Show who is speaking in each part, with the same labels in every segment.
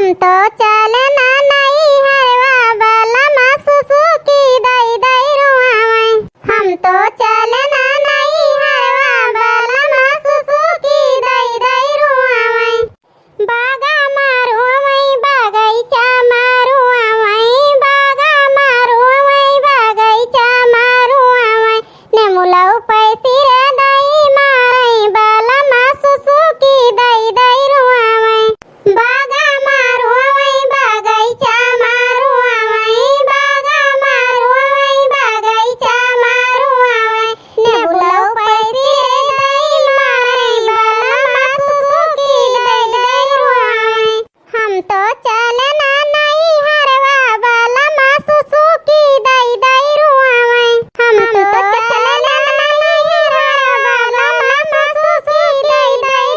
Speaker 1: हम तो चलना नहीं हरवा बलमा सुसुकी दई दई रुआवै। हम तो चलना नहीं हरवा बलमा सुसुकी दई दई रुआवै। बागा मारुआवै बगैचा मारुआवै। बागा मारुआवै बगैचा मारुआवै। नेमुलौ पैसिर दई मारै बलमा सुसुकी दई दई रुआवै। बागा मारुआवै बगैचा मारुआवै। बागा मारुआवै बगैचा मारुआवै। नेमुलौ पैसिर दई मारै बलमा सुसुकी दई दई रुआवै। हम तो चलना नहीं हरवा बलमा सुसुकी दई दई रुआवै। हम तो चलना नहीं हरवा बलमा सुसुकी दई दई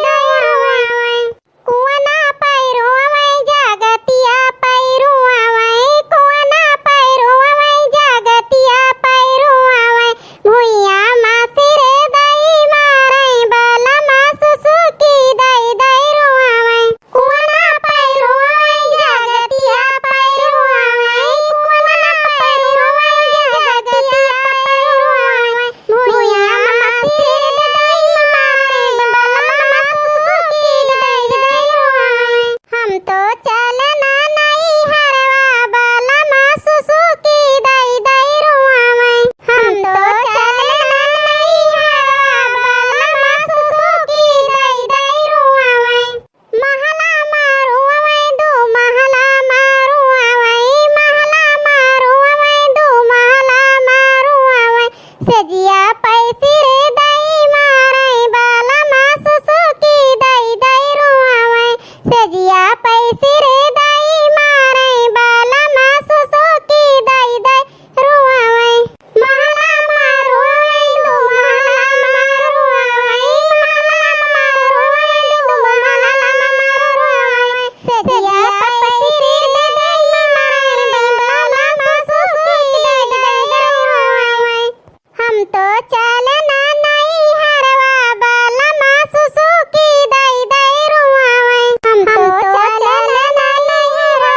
Speaker 1: रुआवै। कुआना पैरुआवै जगतिया पैरुआवै। कुआना पैरुआवै जगतिया पैरुआवै। भुइया मासिर दई मारै बलमा सुसुकी दई दई रुआवै। कुआना पैरुआवै जगतिया पैरुआवै। कुआना पैरुआवै जगतिया पैरुआवै। भुइया मासिर दई मारै बलमा सुसुकी दई दई रुआवै। हम तो चलना नहीं हरवा बलमा सुसुकी दई दई रुआवै। हम तो चलना नहीं हरवा बलमा सुसुकी दई दई रुआवै। महला मारुआवै दू महला मारुआवै। महला मारुआवै दू महला मारुआवै। सेजिया पैसिर दई मारै बलमा सुसुकी दई दई रुआवै। सेजिया पैसिर दई मारै बलमा सुसुकी दई दई रुआवै। महला मारुआवै दू महला मारुआवै। महला मारुआवै दू महला मारुआवै। सेजिया पैसिर दई मारै बलमा सुसुकी दई दई रुआवै। हम तो चलना नहीं हरवा बलमा सुसुकी दई दई रुआवै। हम तो चलना नहीं हरवा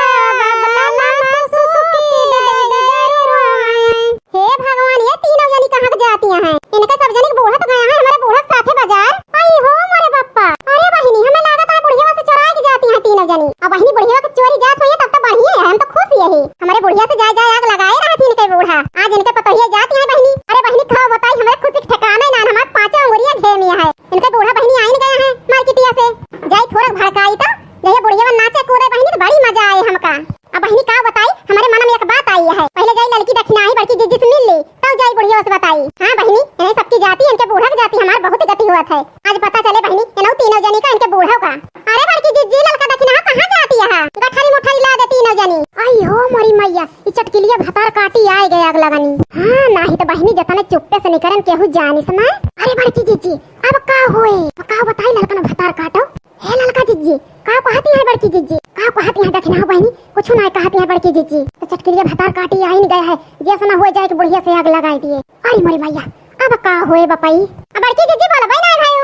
Speaker 1: बलमा सुसुकी दई दई रुआवै। हे भगवान, ये तीनों जनी कहाँ जाती हैं? इनके सब जनी बूढ़ा तो गया है हमारे बूढ़ा साथे बाजार। आई हो मोरे बप्पा। अरे बहिनी, हमें लागत है बुढ़िया से चुरा के जाती हैं तीनों जनी। अब बहिनी बुढ़िया के चोरी जात हुई तब तो बढ़िया है, हम तो खुश यही। हमारे बुढ़िया से जाए जाए आग लगाए रहा थी इनके बूढ़ा। आज इनके पतोहिया जाती है बहिनी। अरे बहिनी खाओ बताई, हमारे खुशी के ठिकाना ना, हमारे पांचों उंगलियां घेर में है। इनके बूढ़ा बहिनी आई गए हैं मार्केटिया से। जाई थोड़ा भड़काई तो जय बुढ़िया में नाचे कूदे बहिनी तो बड़ी मजा आए हमका। अब बहिनी का बताई, हमारे मन में एक बात आई है। पहले जाई लड़की दक्षिणा ही बड़की जीजी से मिल ली, तब जाई बुढ़िया से बताई। हाँ बहिनी, इन्हें सबकी जाती, इनके बूढ़ा की जाती हमारे बहुत गति हुआ था। आज पता चले बहिनी इन्हों तीनों जनी का इनके बूढ़ा का। अरे बड़की जीजी लड़का दक्षिणा कहाँ जाती है? गठरी मुठरी ला दे तीनों जनी। आई हो मोरी मैया, ये चटकिलिया भतार काटी आए गए आग लगानी। हाँ नहीं तो बहिनी जतने चुप्पे से निकरन केहू जानी समय। अरे बड़की जीजी अब का होए? का बताई लड़का ने भतार काटो। हे लड़का जीजी का कहती है बड़की जीजी? का कहती है दक्षिणा बहिनी? कुछ ना कहती है बड़की जीजी। तो चटकिलिया भतार काटी आई नहीं गए है, जैसा ना हो जाए कि बुढ़िया से आग लगाई दिए। अरे मोरी मैया अब का होए बपाई? अब बड़की जीजी बोला भाई ना भाई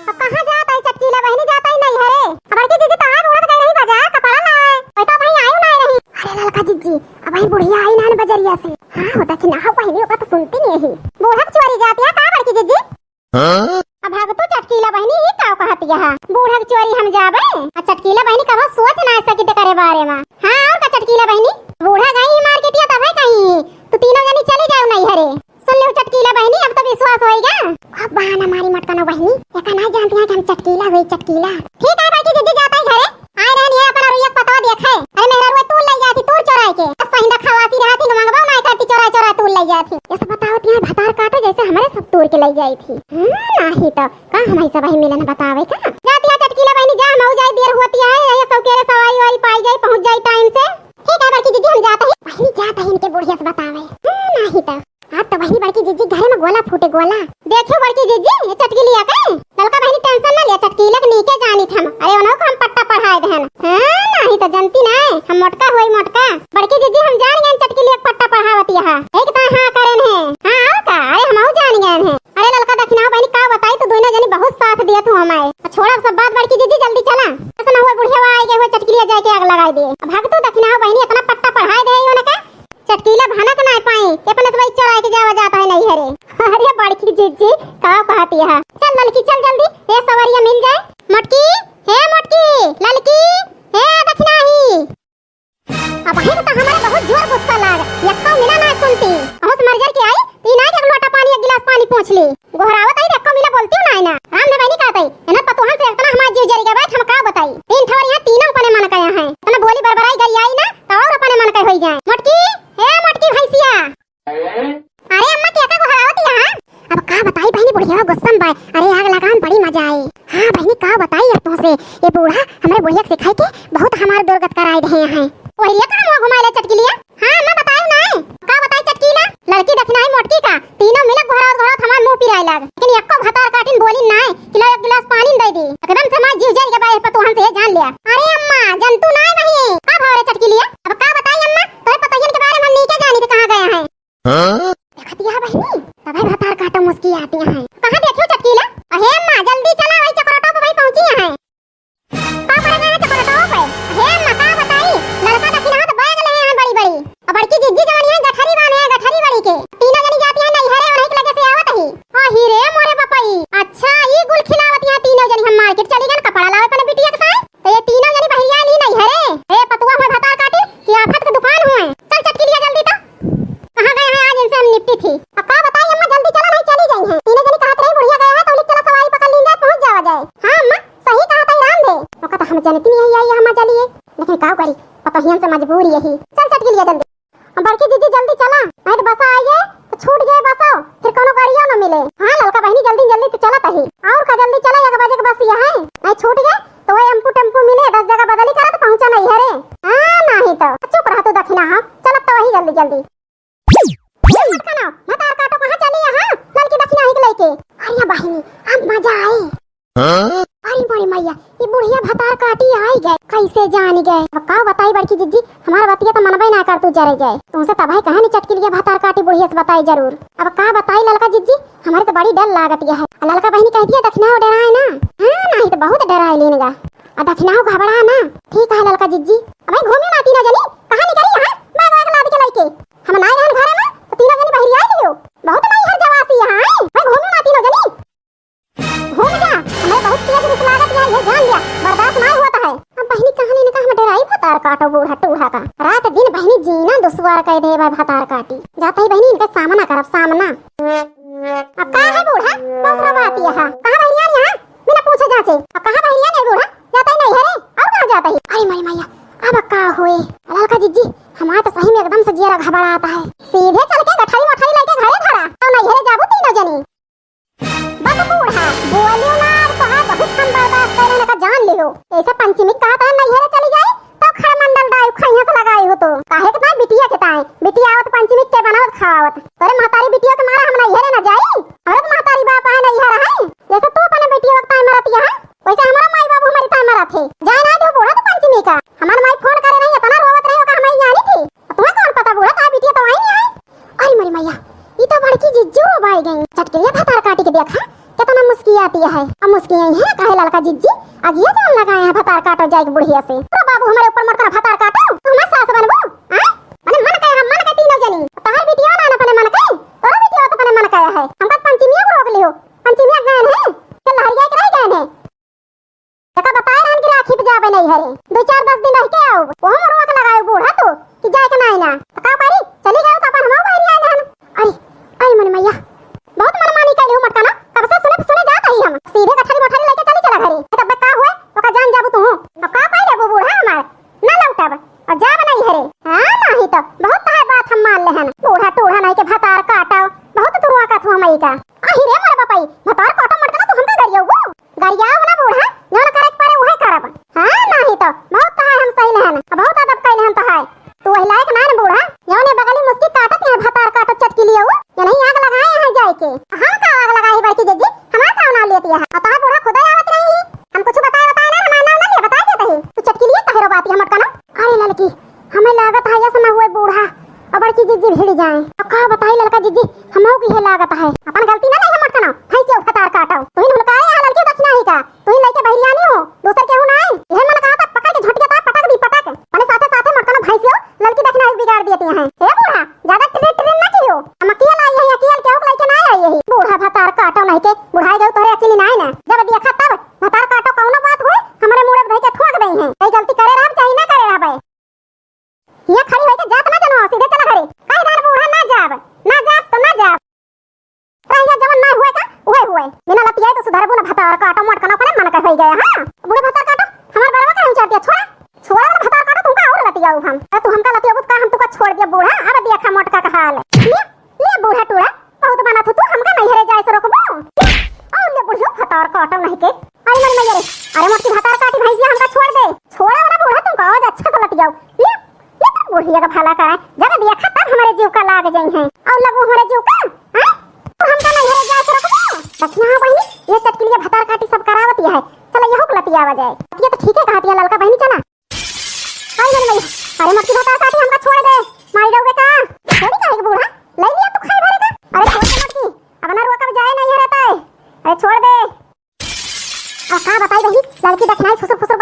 Speaker 1: अब कहाँ जाता है चटकीला बहिनी? जाता ही नहीं है रे। अब बड़की जीजी तो आज उड़द गई रही बाजार, कपड़ा ना है कोई तो भाई आयो ना रही। अरे लड़का जीजी अब भाई बुढ़िया आई ना बजरिया से। हाँ होता कि ना बहिनी का तो सुनती नहीं है। बूढ़ा चोरी जाती है का बड़की जीजी? अब भाग तो चटकीला बहिनी ही का कहती है बूढ़ा चोरी हम जाबे। चटकीला बहिनी कब सोच ना सकी करे बारे में। हाँ और का चटकीला बहिनी बूढ़ा गई मार्केटिया तब है कहीं तो तीनों जनी चले जाओ नहीं हरे। सुन लो चटकीला बहिनी, अब तो विश्वास होएगा। अब बहाना मारी मटका ना बहिनी, ये कहना जानती है कि हम चटकीला हुई चटकीला। ठीक है बड़की जीजी जाता है घरे। आए रहनी है अपना रुइया पता देखे। अरे मेरा रुइया तू ले जाती तू चोराई के। अब पहिंदा खवाती रहती मंगवा ना करती चोरा चोरा तू ले जाती। ये सब बतावती है भतार काटो जैसे हमारे सब तोड़ के ले जाई थी। नहीं तो का हमारी सब ही मिलन बतावे का। जाती है चटकीला बहिनी जा, हम जाई देर होती है ये सब केरे सवाई वाई पाई जाई पहुंच जाई टाइम से। ठीक है बड़की जीजी हम जाते हैं। बहिनी जाता है इनके बुढ़िया से बतावे। नहीं तो आज तो बहिनी बड़की जीजी घर में गोला फूटे गोला। देखो बड़की जीजी ये चटकीलिया के लड़का बहिनी टेंशन ना लिया, चटकीला के नीचे जानी थम। अरे उन्हों को हम पट्टा पढ़ाए देहन। हां नहीं तो जनती ना हम मोटका होई मोटका। बड़की जीजी हम जान गए चटकीलिया के पट्टा पढ़ावत यहां एक तो हां करेन है। हां का अरे हमहु जान गए हैं। अरे लड़का दक्षिणा बहिनी का बताई तो दोनों जनी बहुत साथ दिए तू हमारे। छोड़ा सब बात बड़की जीजी जल्दी चला। ऐसा ना हुआ बुढ़िया आई गए हुए चटकीलिया चटकिलिया जाके आग लगाई दे। भाग तो दखना बहनी इतना पट्टा पढ़ाई दे योने का चटकीला भानक ना पाई अपने तो चढ़ा के जावा जाता है नहीं हरे। अरे बड़की जीजी का कहती है चल ललकी चल जल्दी ये सवारियां मिल जाए। मोटकी हे मोटकी ललकी हे दखना ही अब हे तो हमारा बहुत जोर गुस्सा लाग यक्का मिला ना सुनती होश मर्जर के आई तीन आके एक लोटा पानी एक गिलास पानी पूछ ली गोहरावत आई यक्का मिला बोलती हूं ना राम ने बहनी कहतई एना पतोहन से इतना हमार जीव जरी गए हम का बताई तीन ठवर यहां तीनों अपने मन कया है तना बोली बरबराई गई आई ना तो और अपने मन कय होई जाए। मोटकी हे मोटकी भैंसिया अरे अम्मा क्या का गोहरावत यहां अब का बताई बहनी बुढ़िया गुस्सन बाय अरे आग लगान बड़ी मजा आई। हां बहनी का बताई अब तो से ये बूढ़ा हमरे बुढ़िया के सिखाई के बहुत हमार दुर्गत कराई दे हैं ओहिया का हम घुमाए ले चटकिलिया। हां अम्मा बताई ना का बताई चटकीला लड़की दखनाई मोटकी का तीनों मिलक घोरावत घोरावत हमार मुंह पिराई लाग लेकिन एको भतार काटिन बोली ना कि लो एक गिलास पानी दे दी एकदम से मां जीव जल के बाय पतोहन से जान लिया। अरे अम्मा जंतु ना नहीं का भाव रे चटकिलिया अब का बताई अम्मा तोरे पतोहन के बारे में नहीं के जानी थे कहां गया है। हां देखती है बहनी तब भतार काटो मुस्की आती है कहां देखियो चटकीला अहे अम्मा जल्दी चला वही चक्रोटो पे वही पहुंची है का करे गए चक्रोटो पे हे अम्मा का बताई लड़का दखना तो बैग ले हैं बड़ी बड़ी अब बड़की जिज्जी जवानी है गठरी बाने है गठरी बड़ी के तीनों जनी जाती है नहीं हरे और लगे से आवत ही ओ हीरे मोरे पपई अच्छा ये गुल खिलावत है तीनों जनी हम मार्केट चली गन कपड़ा लावे पने बिटिया के साथ तो ये तीनों जनी बहिया ली नहीं हरे ए पतुआ में भतार काटी कि आफत के दुकान हुए चल चटकी लिया जल्दी तो कहां गए हैं आज इनसे हम निपटी थी अब का बताई अम्मा जल्दी चलो नहीं चली गई हैं तीनों जनी कहत रही बुढ़िया गया है तो चलो सवारी पकड़ लीन जाए पहुंच जावा जाए। हां अम्मा सही कहा तई राम दे तो कहता हम जानती नहीं आई हम चलिए लेकिन का करी पतोहियन से मजबूरी यही चल चटकी लिया जल्दी बड़की जीजी जल्दी चला नहीं तो बसा आई है तो छूट गए बसो फिर कोनो गाड़ियों न मिले। हां ललका बहनी जल्दी जल्दी तो चलत ही और का जल्दी चला 1 बजे के बस ये है नहीं छूट गए तो वो टेम्पो मिले 10 जगह बदली करा तो पहुंचा नहीं हरे। हां नहीं तो चुप रह तू दखना हां चलत तो वही जल्दी जल्दी मत खाना मैं तार काटो कहां चली यहां ललकी दखना ही लेके अरे बहनी अब मजा आई। हां अरे बड़ी मैया ये बुढ़िया भतार काटी आई गए कैसे जान गए अब का बताई बड़की जिज्जी हमारा बतिया तो मनबे ना कर तू जरे जाए तुमसे तबाही कहां नहीं चटकी लिया भतार काटी बुढ़िया से बताई जरूर। अब का बताई ललका जिज्जी हमारे तो बड़ी डर लागत है ललका बहनी कहती है दखना डराए ना। हां नहीं तो बहुत डराए लेनगा आ दखना घबरा ना ठीक है ललका जिज्जी अब घूमे ना तीनों जनी कहां निकली यहां बैग बैग लाद के लेके हम ना रहन घर में तो तीनों जनी बहिरी आई लियो बहुत नहीं हर जवासी यहां मैं घूमे ना तीनों जनी घूम जा हमें बहुत तेज रुक लागत है ये जान लिया बर्दाश्त नहीं होता है। अब बहनी कहानी ने कहा हम डराई भतार काटो बूढ़ा टूढ़ा का रात दिन बहनी जीना दुश्वार कह दे भाई भतार काटी जाता ही बहनी इनका सामना करब सामना। अब का है बूढ़ा बहुत रवाती है कहां बहनिया यहां बिना पूछे जाचे अब कहां बहनिया ने बूढ़ा जाता ही नहीं है रे और कहां जाता ही अरे माई मैया अब का होए ललका जिज्जी हमारा तो सही में एकदम से जिया घबरा आता है सीधे चल के गठरी मठरी लेके घरे धरा तो नहीं है जाबू तीनों जनी बस बूढ़ा बोलियो ना कहा बहुत हम बर्दाश्त करने का जान लियो ऐसा पंचमी का ता नहीं है चली जाए तो खरमंडल डाई खैया से लगाई हो तो काहे के ता बिटिया के ताए बिटिया आवत पंचमी के बनावत खावत अरे महतारी बिटिया के मारा हम नहीं है ना जाई अरे तो महतारी बाप है नहीं है जैसे तू अपने बेटी वक्त ताए मरत है वैसे हमारा माई बाबू हमारी ताए मरत है जाए ना दो बूढ़ा तो पंचमी का हमारा माई फोन करे नहीं इतना रोवत रही का हमें जानी थी तुम्हें कौन पता बूढ़ा ता बिटिया तो आई नहीं है। अरे मरी मैया ये तो बड़की जिज्जू रोबाई गई चटकिलिया भतार काटी के देखा कितना मुस्की आती है अब मुस्की आई है काहे ललका जिज्जी आज ये जान लगाए हैं भतार काटो जाए बुढ़िया से तो बाबू हमारे ऊपर मत कर भतार काटो तुम हमारे सास बनबो हां माने मन कहे हम मन के तीनों जनी तोहर बिटिया ना अपने मन कहे तोहर बिटिया तो अपने मन कहे है हमका पंचमी को रोक लियो पंचमी गए है चल हरिया के रह गए है तका बताए रहन की राखी पे जावे नहीं हरे 2-4-10 दिन रह के आओ वो हम रोक लगाए बूढ़ा तो कि जाए के नहीं ना का पारी चली गए तो अपन हम बाहर आए रहन। अरे अरे मन मैया बहुत मनमानी कर लियो मटका ना कब से सुने जाता ही हम सीधे गठरी मठरी लेके चली चला घरे तब का हुए तो का जान जाबू तू अब का पाई रे बूढ़ा हमार ना लौटब और जाब नहीं हरे। हां नहीं तो बहुत है बात हम मान ले हन बूढ़ा टूढ़ा नहीं के भतार काटाओ बहुत तुरुआ का थू हमई का आही रे मोर बापाई भतार काटो मत ना तू हमका गरियो वो गरियाओ ना बूढ़ा जोन करे पारे वही करब। हां नहीं तो बहुत है हम सही लेहन बहुत अदब कैले हन तो है तू वही लायक ना बूढ़ा जोने बगली मुस्की काटत है भतार काटो चटकी लियो या नहीं आग लगाए हैं जाए के हां का आग लगाई बड़की जिज्जी हमारा का ना लेती है और तोहर बूढ़ा खुद आवत नहीं हम कुछ बताए ना हमारा नाम ना बता देते ही तू चटकी लिए कहे रो बात हम मटका ना। अरे लड़की हमें लागत है ऐसा ना हुए बूढ़ा और बड़की जिज्जी भिड़ जाए अब का बताई लड़का जिज्जी हमहु की है लागत है अपन गलती ना नहीं मटका ना कैसे भतार काटो तू ही लड़का है लड़की दखना ही का तू ही लेके बहिरियानी हो दूसर केहू ना है ये मन कहा था पकड़ के झटके ता पटक दी हैं। कई गलती करे रहा चाहे ना करे रहा भाई। ये खड़ी होके जात ना जनो सीधे चला घरे। काई दार बूढ़ा ना जाब तो ना जाब। रहिया जवन ना हुए का हुए बिना लतिया तो सुधारबो ना भतार काटो मोट कना पने मन कर होई गया। हां बूढ़ा भतार काटो हमार बड़वा का उचारतिया छोड़ा वाला भतार काटो तुमका और लतिया हम तू हमका लतिया बुत का हम तुका छोड़ दिया बूढ़ा। अब दिया खा मोट का हाल ले बूढ़ा टूड़ा बहुत बना तू हमका नहीं हरे जाए से रोकबो और ले बुढ़ियो भतार काटो नहीं के। अरे मन मैया रे अरे मोटी भतार काटी भैया हमका छोड़ दे। छोड़ा वाला बूढ़ा तुमका आज अच्छा से लतिया ले बुढ़िया का भला कराए जब दिया खा तब हमारे जीव का लाग जाई हैं और लगो हमारे जीव का हां तो हमका नहीं हरे जाए से रोकबो। दक्षिणा बहनी ये चटकी लिए भतार काटी सब करावत है चलो यहो लतिया आ जाए। ये तो ठीक है कहतिया ललका बहनी चला आई मन मैया अरे मोटी भतार काटी हमका छोड़ दे मारी दोगे का थोड़ी काहे बूढ़ा ले लिया तू खाई भरे का। अरे छोड़ दे मोटी अब ना रोका जाए नहीं रहता है। अरे छोड़ दे अब का बताई बहनी लड़की दक्षिणा फुसुर फुसुर